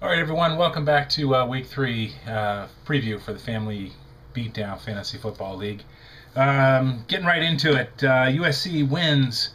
All right, everyone, welcome back to Week 3 preview for the Family Beatdown Fantasy Football League. Getting right into it, USC wins.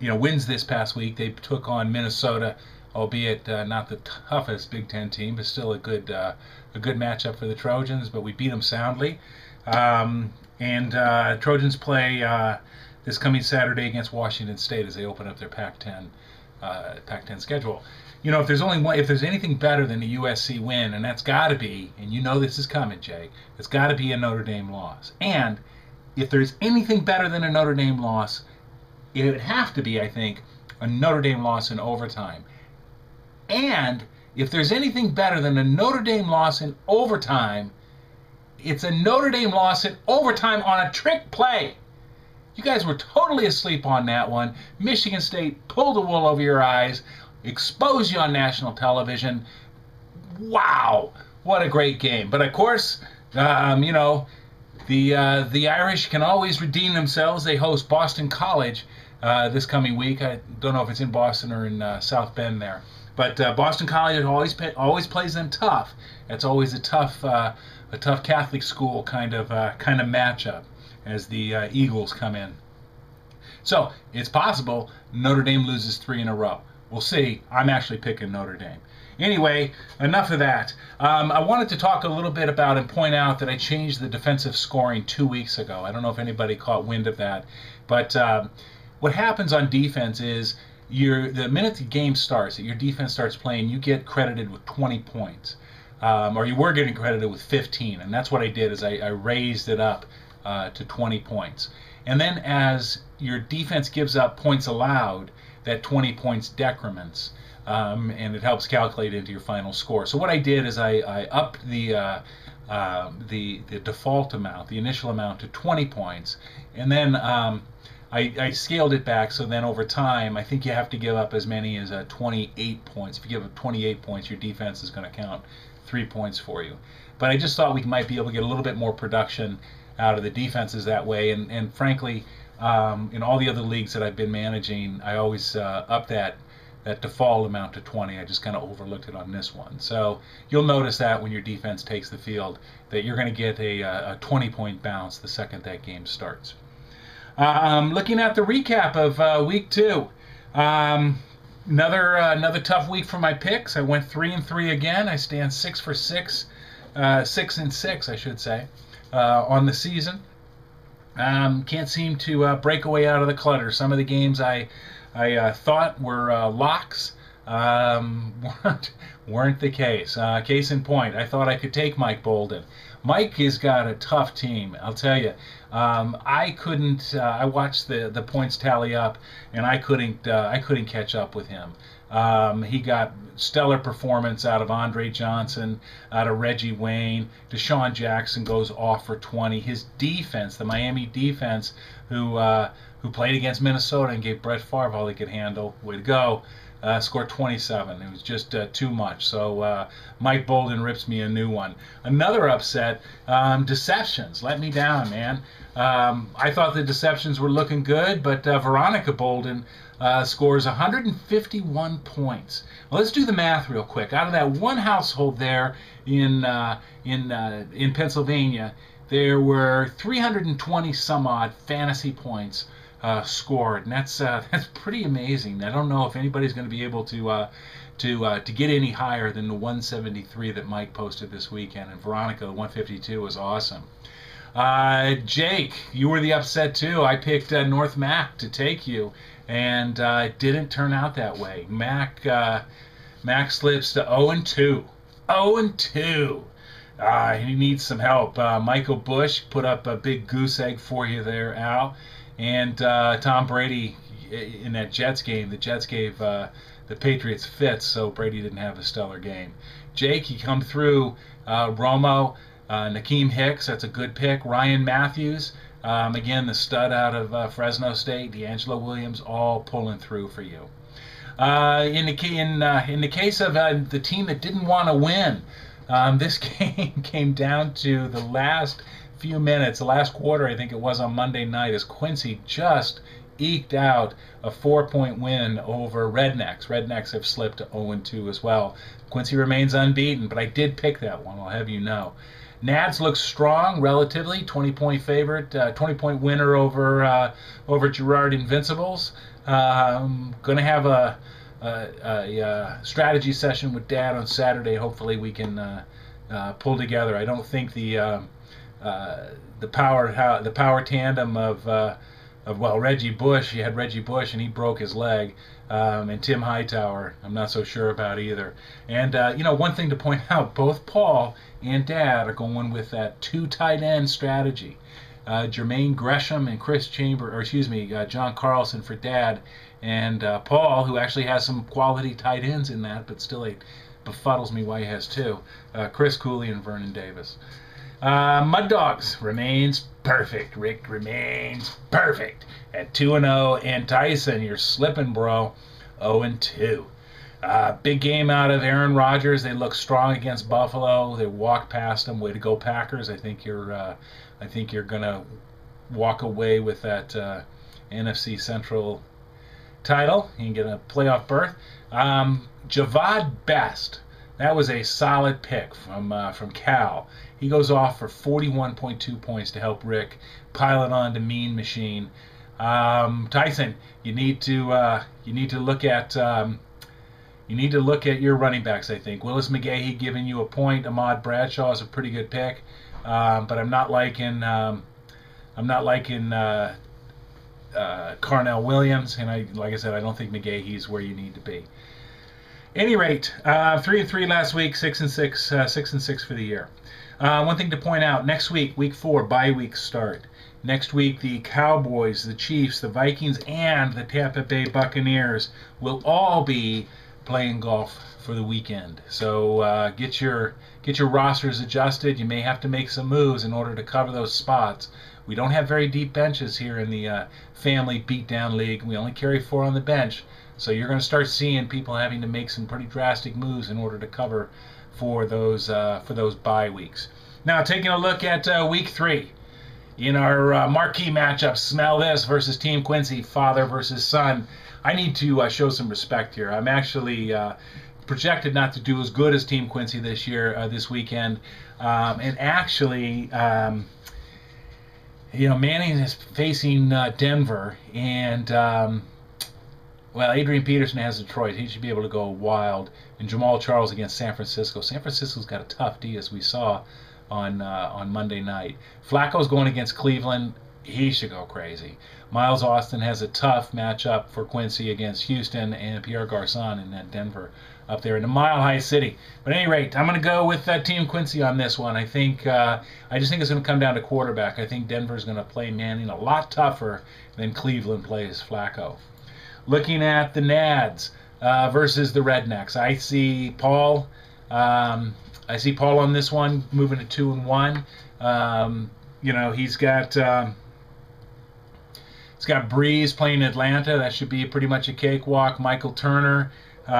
Wins this past week. They took on Minnesota, albeit not the toughest Big Ten team, but still a good matchup for the Trojans. But we beat them soundly. And Trojans play this coming Saturday against Washington State as they open up their Pac-10 schedule. If there's anything better than a USC win, and that's got to be, and you know this is coming, Jay, it's got to be a Notre Dame loss. And if there's anything better than a Notre Dame loss, it would have to be, I think, a Notre Dame loss in overtime. And if there's anything better than a Notre Dame loss in overtime, it's a Notre Dame loss in overtime on a trick play. You guys were totally asleep on that one. Michigan State pulled the wool over your eyes, exposed you on national television. Wow, what a great game. But of course, the Irish can always redeem themselves. They host Boston College this coming week. I don't know if it's in Boston or in South Bend there. But Boston College always plays them tough. It's always a tough Catholic school kind of matchup as the Eagles come in. So it's possible Notre Dame loses 3 in a row. We'll see. I'm actually picking Notre Dame. Anyway, enough of that. I wanted to talk a little bit about and point out that I changed the defensive scoring 2 weeks ago. I don't know if anybody caught wind of that. But what happens on defense is the minute the game starts, that your defense starts playing, you get credited with 20 points. Or you were getting credited with 15. And that's what I did is I raised it up to 20 points. And then as your defense gives up points allowed, that 20 points decrements, and it helps calculate into your final score. So what I did is I upped the default amount, the initial amount, to 20 points, and then I scaled it back. So then over time, I think you have to give up as many as 28 points. If you give up 28 points, your defense is going to count 3 points for you. But I just thought we might be able to get a little bit more production out of the defenses that way, and frankly, in all the other leagues that I've been managing, I always up that default amount to 20. I just kind of overlooked it on this one. So you'll notice that when your defense takes the field, that you're going to get a 20-point bounce the second that game starts. Looking at the recap of Week 2. Another tough week for my picks. I went 3-3 again. I stand 6 for 6, 6-6, I should say, on the season. Can't seem to break away out of the clutter. Some of the games I thought were locks weren't the case. Case in point, I thought I could take Mike Bolden. Mike has got a tough team, I'll tell you. I couldn't. I watched the points tally up, and I couldn't catch up with him. He got stellar performance out of Andre Johnson, out of Reggie Wayne. Deshaun Jackson goes off for 20. His defense, the Miami defense, who played against Minnesota and gave Brett Favre all he could handle, way to go, scored 27. It was just too much. So Mike Bolden rips me a new one. Another upset, Deceptions. Let me down, man. I thought the Deceptions were looking good, but Veronica Bolden scores 151 points. Well, let's do the math real quick. Out of that one household there in Pennsylvania, there were 320 some odd fantasy points scored, and that's pretty amazing. I don't know if anybody's going to be able to get any higher than the 173 that Mike posted this weekend, and Veronica, the 152 was awesome. Jake, you were the upset too. I picked North Mac to take you, and it didn't turn out that way. Mac slips to 0-2. 0-2. He needs some help. Michael Bush put up a big goose egg for you there, Al. And Tom Brady in that Jets game, the Jets gave the Patriots fits, so Brady didn't have a stellar game. Jake, you come through. Romo, Nakeem Hicks, that's a good pick. Ryan Matthews, again, the stud out of Fresno State. D'Angelo Williams, all pulling through for you. In the case of the team that didn't want to win, this game came down to the last few minutes, the last quarter, I think it was, on Monday night, as Quincy just eked out a 4-point win over Rednecks. Rednecks have slipped to 0-2 as well. Quincy remains unbeaten, but I did pick that one, I'll have you know. Nads looks strong relatively, 20-point favorite, 20-point winner over Girard Invincibles. Going to have a strategy session with Dad on Saturday. Hopefully we can pull together. I don't think the power tandem of Reggie Bush. You had Reggie Bush and he broke his leg, and Tim Hightower I'm not so sure about either. And one thing to point out, both Paul and Dad are going with that 2 tight end strategy. Jermaine Gresham and John Carlson for Dad, and Paul, who actually has some quality tight ends in that, but still it befuddles me why he has 2. Chris Cooley and Vernon Davis. Mud Dogs remains perfect. Rick remains perfect at 2-0, and Tyson, you're slipping, bro, 0-2. Big game out of Aaron Rodgers. They look strong against Buffalo. They walked past them. Way to go, Packers! I think you're gonna walk away with that NFC Central title. You can get a playoff berth. Javad Best. That was a solid pick from Cal. He goes off for 41.2 points to help Rick pile it on to Mean Machine. Tyson, you need to look at your running backs. I think Willis McGahee giving you a point. Ahmad Bradshaw is a pretty good pick, but I'm not liking Carnell Williams, and like I said, I don't think McGahee's where you need to be. Any rate, 3-3 last week, 6-6, 6-6 for the year. One thing to point out: next week, week 4, bye week start. Next week, the Cowboys, the Chiefs, the Vikings, and the Tampa Bay Buccaneers will all be playing golf for the weekend. So get your rosters adjusted. You may have to make some moves in order to cover those spots. We don't have very deep benches here in the Family Beatdown League. We only carry 4 on the bench. So you're going to start seeing people having to make some pretty drastic moves in order to cover for those bye weeks. Now, taking a look at week 3 in our marquee matchup, Smell This versus Team Quincy, father versus son. I need to show some respect here. I'm actually projected not to do as good as Team Quincy this year, this weekend, and actually. Manning is facing Denver, and Adrian Peterson has Detroit. He should be able to go wild. And Jamal Charles against San Francisco. San Francisco's got a tough D, as we saw on Monday night. Flacco's going against Cleveland. He should go crazy. Miles Austin has a tough matchup for Quincy against Houston, and Pierre Garçon in Denver up there in the Mile High City. But at any rate, I'm going to go with Team Quincy on this one. I just think it's going to come down to quarterback. I think Denver's going to play Manning a lot tougher than Cleveland plays Flacco. Looking at the Nads versus the Rednecks, I see Paul. I see Paul on this one moving to 2-1. He's got Breeze playing Atlanta. That should be pretty much a cakewalk. Michael Turner should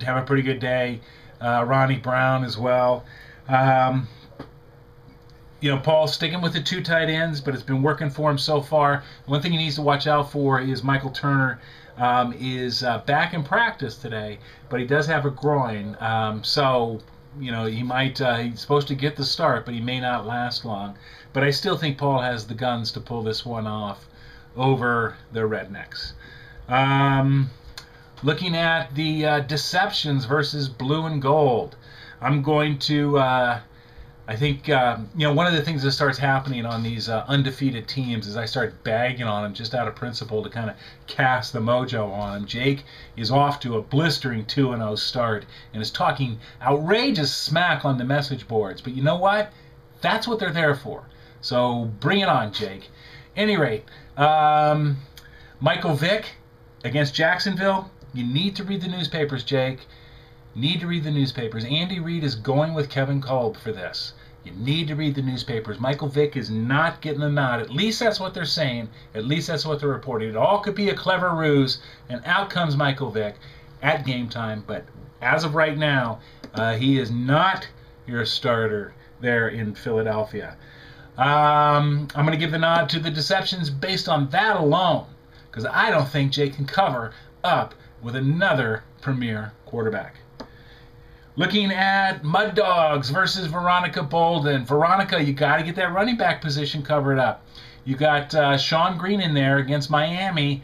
have a pretty good day. Ronnie Brown as well. Paul's sticking with the 2 tight ends, but it's been working for him so far. One thing he needs to watch out for is Michael Turner is back in practice today, but he does have a groin. He might, he's supposed to get the start, but he may not last long. But I still think Paul has the guns to pull this one off over the Rednecks. Looking at the Deceptions versus Blue and Gold, I'm going to, I think, one of the things that starts happening on these undefeated teams is I start bagging on them just out of principle to kind of cast the mojo on them. Jake is off to a blistering 2-0 start and is talking outrageous smack on the message boards. But you know what? That's what they're there for. So bring it on, Jake. Any rate, Michael Vick against Jacksonville. You need to read the newspapers, Jake. Need to read the newspapers. Andy Reid is going with Kevin Kolb for this. You need to read the newspapers. Michael Vick is not getting the nod. At least that's what they're saying. At least that's what they're reporting. It all could be a clever ruse, and out comes Michael Vick at game time. But as of right now, he is not your starter there in Philadelphia. I'm going to give the nod to the deceptions based on that alone, because I don't think Jay can cover up with another premier quarterback. Looking at Mud Dogs versus Veronica Bolden. Veronica, you got to get that running back position covered up. You got Sean Green in there against Miami.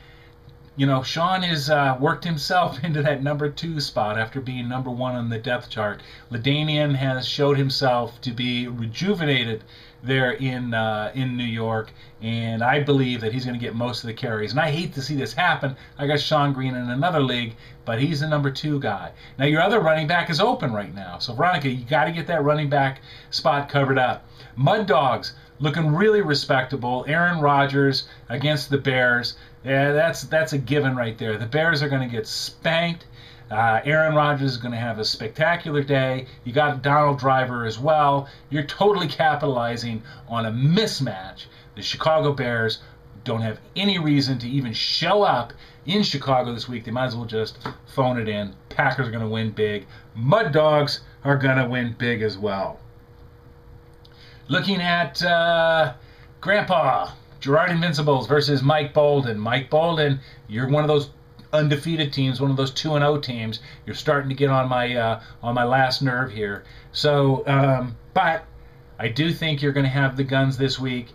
You know, Sean has worked himself into that number 2 spot after being number 1 on the depth chart. LaDainian has showed himself to be rejuvenated there in New York, and I believe that he's going to get most of the carries. And I hate to see this happen. I got Sean Green in another league, but he's the number 2 guy. Now, your other running back is open right now. So, Veronica, you got to get that running back spot covered up. Mud Dogs, looking really respectable. Aaron Rodgers against the Bears. Yeah, that's a given right there. The Bears are going to get spanked. Aaron Rodgers is going to have a spectacular day. You got Donald Driver as well. You're totally capitalizing on a mismatch. The Chicago Bears don't have any reason to even show up in Chicago this week. They might as well just phone it in. Packers are going to win big. Mud Dogs are going to win big as well. Looking at Grandpa, Gerard Invincibles versus Mike Bolden. Mike Bolden, you're one of those undefeated teams, one of those 2-0 teams. You're starting to get on my last nerve here. So, but I do think you're going to have the guns this week.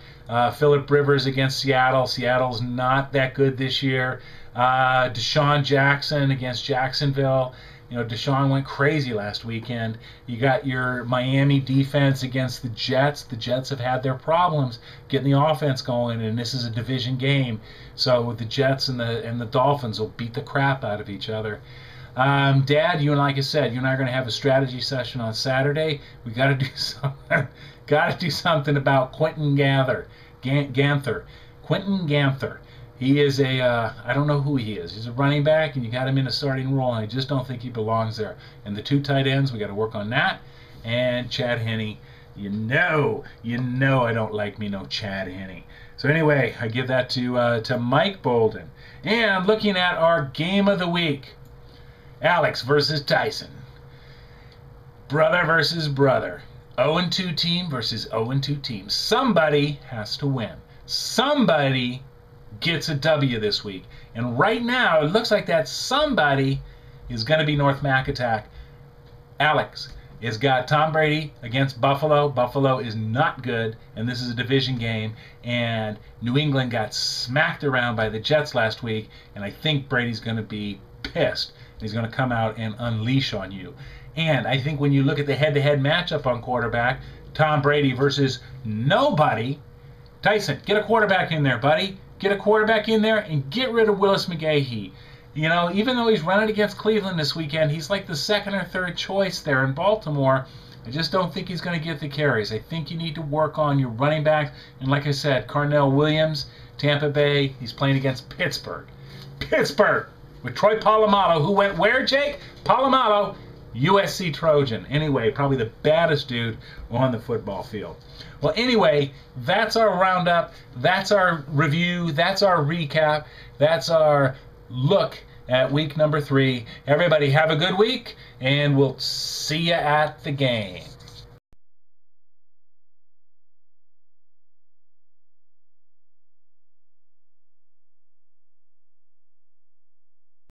Phillip Rivers against Seattle. Seattle's not that good this year. Deshaun Jackson against Jacksonville. You know, Deshaun went crazy last weekend. You got your Miami defense against the Jets. The Jets have had their problems getting the offense going, and this is a division game. So the Jets and the Dolphins will beat the crap out of each other. Dad, you and like I said, you and I are going to have a strategy session on Saturday. We got to do something. Got to do something about Quentin Ganther. Quentin Ganther. He is I don't know who he is. He's a running back, and you got him in a starting role, and I just don't think he belongs there. And the 2 tight ends, we got to work on that. And Chad Henne. You know I don't like me no Chad Henne. So anyway, I give that to Mike Bolden. And looking at our game of the week, Alex versus Tyson. Brother versus brother. 0-2 team versus 0-2 team. Somebody has to win. Somebody gets a W this week. And right now, it looks like that somebody is going to be North Macattac. Alex has got Tom Brady against Buffalo. Buffalo is not good, and this is a division game. And New England got smacked around by the Jets last week, and I think Brady's going to be pissed. He's going to come out and unleash on you. And I think when you look at the head-to-head matchup on quarterback, Tom Brady versus nobody, Tyson, get a quarterback in there, buddy. Get a quarterback in there and get rid of Willis McGahee. You know, even though he's running against Cleveland this weekend, he's like the 2nd or 3rd choice there in Baltimore. I just don't think he's going to get the carries. I think you need to work on your running backs. And like I said, Carnell Williams, Tampa Bay, he's playing against Pittsburgh. Pittsburgh with Troy Polamalu, who went where, Jake? Polamalu, USC Trojan. Anyway, probably the baddest dude on the football field. Well, anyway, that's our roundup. That's our review. That's our recap. That's our look at week number 3. Everybody have a good week, and we'll see you at the game.